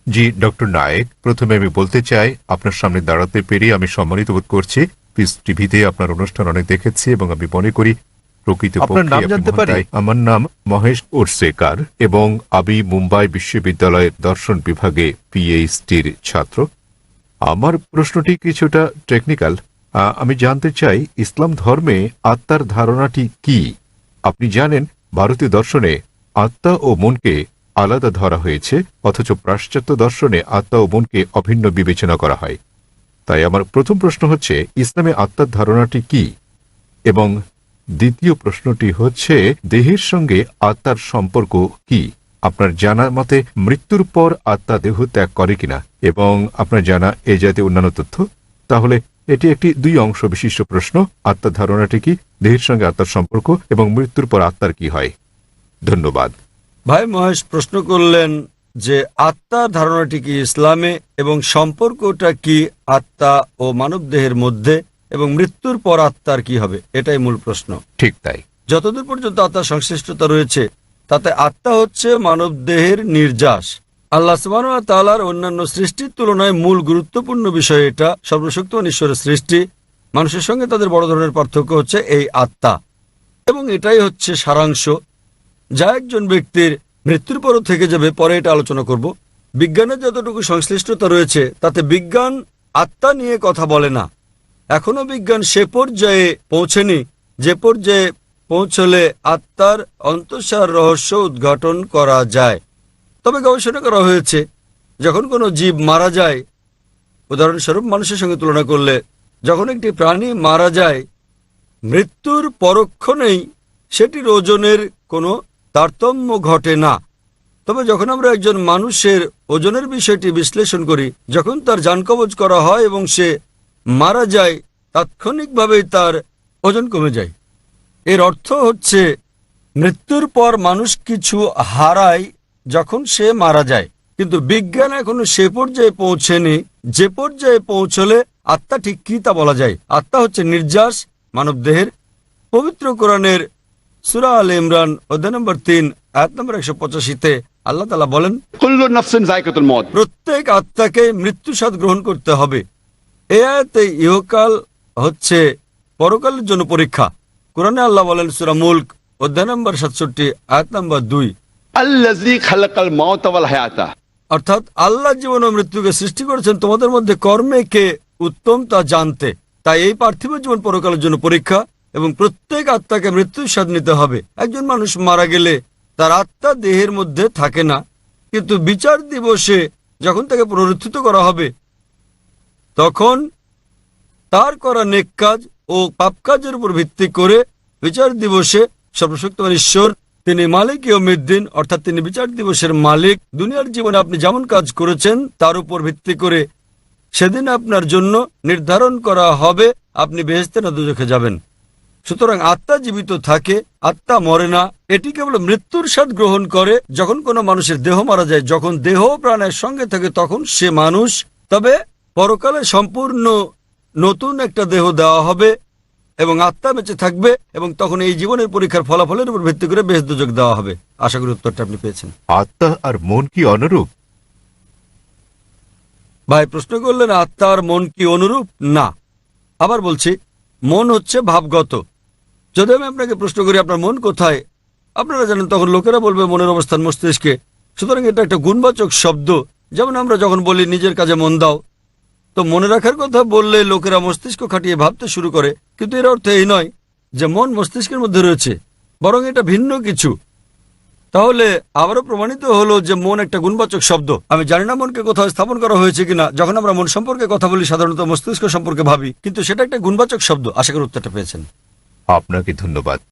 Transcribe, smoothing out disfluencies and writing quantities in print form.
জি doctor Naik, প্রথমে আমি বলতে চাই আপনার সামনে দাঁড়াতে পেরে আমি সম্মানিত বোধ করছি। পিস টিভিতে আপনার অনুষ্ঠান অনেক দেখেছি এবং আমি মনে করি আপনার নাম জানতে পারি? আমার নাম মহেশ ওরসেকার এবং আমি মুম্বাই বিশ্ববিদ্যালয়ের দর্শন বিভাগে পিএইচডির ছাত্র। আমার প্রশ্নটি কিছুটা টেকনিক্যাল। আমি জানতে চাই ইসলাম ধর্মে আত্মার ধারণাটি কি। আপনি জানেন ভারতীয় দর্শনে আত্মা ও মনকে আলাদা ধরা হয়েছে, অথচ পাশ্চাত্য দর্শনে আত্মা ও মনকে অভিন্ন বিবেচনা করা হয়। তাই আমার প্রথম প্রশ্ন হচ্ছে, ইসলামে আত্মার ধারণাটি কি, এবং দ্বিতীয় প্রশ্নটি হচ্ছে দেহের সঙ্গে আত্মার সম্পর্ক কি। আপনার জানা মতে মৃত্যুর পর আত্মা দেহ ত্যাগ করে কিনা, এবং আপনার জানা এ জাতীয় অন্যান্য তথ্য। তাহলে এটি একটি 2 অংশ বিশিষ্ট প্রশ্ন। আত্মার ধারণাটি কি, দেহের সঙ্গে আত্মার সম্পর্ক, এবং মৃত্যুর পর আত্মার কি হয়। ধন্যবাদ। ভাই মহেশ প্রশ্ন করলেন যে আত্মার ধারণাটি কি ইসলামে এবং সম্পর্কটা কি আত্মা ও মানব দেহের মধ্যে, এবং মৃত্যুর পর আত্মার কি হবে, এটাই মূল প্রশ্ন। ঠিক তাই। যতদূর পর্যন্ত আত্মার সংশ্লিষ্টতা রয়েছে তাতে আত্মা হচ্ছে মানব দেহের নির্যাস। আল্লাহ সুবহানাহু ওয়া তাআলার অন্যান্য সৃষ্টির তুলনায় মূল গুরুত্বপূর্ণ বিষয় এটা। সর্বশক্তিমান ঈশ্বরের সৃষ্টি, মানুষের সঙ্গে তাদের বড় ধরনের পার্থক্য হচ্ছে এই আত্মা, এবং এটাই হচ্ছে সারাংশ যা একজন ব্যক্তির মৃত্যুর পরও থেকে যাবে। পরে এটা আলোচনা করব। বিজ্ঞানের যতটুকু সংশ্লিষ্টতা রয়েছে তাতে বিজ্ঞান আত্মা নিয়ে কথা বলে না। এখনো বিজ্ঞান সে পর্যায়ে পৌঁছেনি যে পর্যায়ে পৌঁছলে আত্মার অন্তঃসার রহস্য উদ্ঘাটন করা যায়। তবে গবেষণা করা হয়েছে যখন কোনো জীব মারা যায়, উদাহরণস্বরূপ মানুষের সঙ্গে তুলনা করলে, যখন একটি প্রাণী মারা যায় মৃত্যুর পরক্ষণেই সেটির ওজনের কোনো তারতম্য ঘটে না। তবে যখন আমরা একজন মানুষের ওজনের বিষয়টি বিশ্লেষণ করি, যখন তার জানকবজ করা হয় এবং সে মারা যায়, তাৎক্ষণিকভাবেই তার ওজন কমে যায়। এর অর্থ হচ্ছে মৃত্যুর পর মানুষ কিছু হারায় যখন সে মারা যায়, কিন্তু বিজ্ঞান এখনো সে পর্যায়ে পৌঁছেনি যে পর্যায়ে পৌঁছলে আত্মা ঠিক কি তা বলা যায়। আত্মা হচ্ছে নির্যাস মানব দেহের। পবিত্র কোরআনের সূরা আলে ইমরান অধ্যায় নম্বর 3 আয়াত নম্বর 185-তে আল্লাহ তাআলা বলেন, কুল্লু নাফসিন যায়কাতুল মউত। প্রত্যেক আত্মাকে মৃত্যু স্বাদ গ্রহণ করতে হবে। এই আয়াতে ইহকাল হচ্ছে পরকালের জন্য পরীক্ষা। কোরআনে আল্লাহ বলেন সূরা মুলক অধ্যায় নম্বর 67 আয়াত নম্বর 2, আল্লাযী খালাকাল মাউতা ওয়াল হায়াতা। অর্থাৎ আল্লাহ জীবন ও মৃত্যুকে সৃষ্টি করেছেন তোমাদের মধ্যে কর্মে কে উত্তম তা জানতে। তাই এই পার্থিব জীবন পরকালের জন্য পরীক্ষা, এবং প্রত্যেক আত্মাকে মৃত্যুর স্বাদ নিতে হবে। একজন মানুষ মারা গেলে তার আত্মা দেহের মধ্যে থাকে না, কিন্তু বিচার দিবসে যখন তাকে পুনরুত্থিত করা হবে তখন তার করা নেক কাজ ও পাপ কাজের উপর ভিত্তি করে বিচার দিবসে সর্বশক্তিমান ঈশ্বর, তিনি মালিক ইয়াউমিদ্দিন, অর্থাৎ তিনি বিচার দিবসের মালিক। দুনিয়ার জীবনে আপনি যেমন কাজ করেছেন তার উপর ভিত্তি করে সেদিন আপনার জন্য নির্ধারণ করা হবে আপনি বেহেশতে না দোজখে যাবেন। সুতরাং আত্মা জীবিত থাকে, আত্মা মরে না। এটি কেবল মৃত্যুর স্বাদ গ্রহণ করে যখন কোনো মানুষের দেহ মারা যায়। যখন দেহ প্রাণের সঙ্গে থাকে তখন সে মানুষ। তবে পরকালে সম্পূর্ণ নতুন একটা দেহ দেওয়া হবে এবং আত্মা বেঁচে থাকবে, এবং তখন এই জীবনের পরীক্ষার ফলাফলের উপর ভিত্তি করে বেহেশত দোজখ দেওয়া হবে। আশা করি উত্তরটা আপনি পেয়েছেন। আত্মা আর মন কি অনুরূপ? ভাই প্রশ্ন করলেন আত্মা আর মন কি অনুরূপ? না। আবার বলছি, মন হচ্ছে ভাবগত। যদি আমি আপনাকে প্রশ্ন করি আপনার মন কোথায়, আপনারা জানেন তখন লোকেরা বলবে মনের অবস্থান মস্তিষ্কে। সুতরাং এটা একটা গুণবাচক শব্দ। যেমন আমরা যখন বলি নিজের কাজে মন দাও, তো মনে রাখার কথা বললে লোকেরা মস্তিষ্ক খাটিয়ে ভাবতে শুরু করে, কিন্তু এর অর্থ এই নয় যে মন মস্তিষ্কের মধ্যে রয়েছে, বরং এটা ভিন্ন কিছু। তাহলে আবারও প্রমাণিত হলো যে মন একটা গুণবাচক শব্দ। আমি জানি না মনকে কোথাও স্থাপন করা হয়েছে কিনা। যখন আমরা মন সম্পর্কে কথা বলি সাধারণত মস্তিষ্ক সম্পর্কে ভাবি, কিন্তু সেটা একটা গুণবাচক শব্দ। আশা করি উত্তরটা পেয়েছেন। আপনাকে ধন্যবাদ।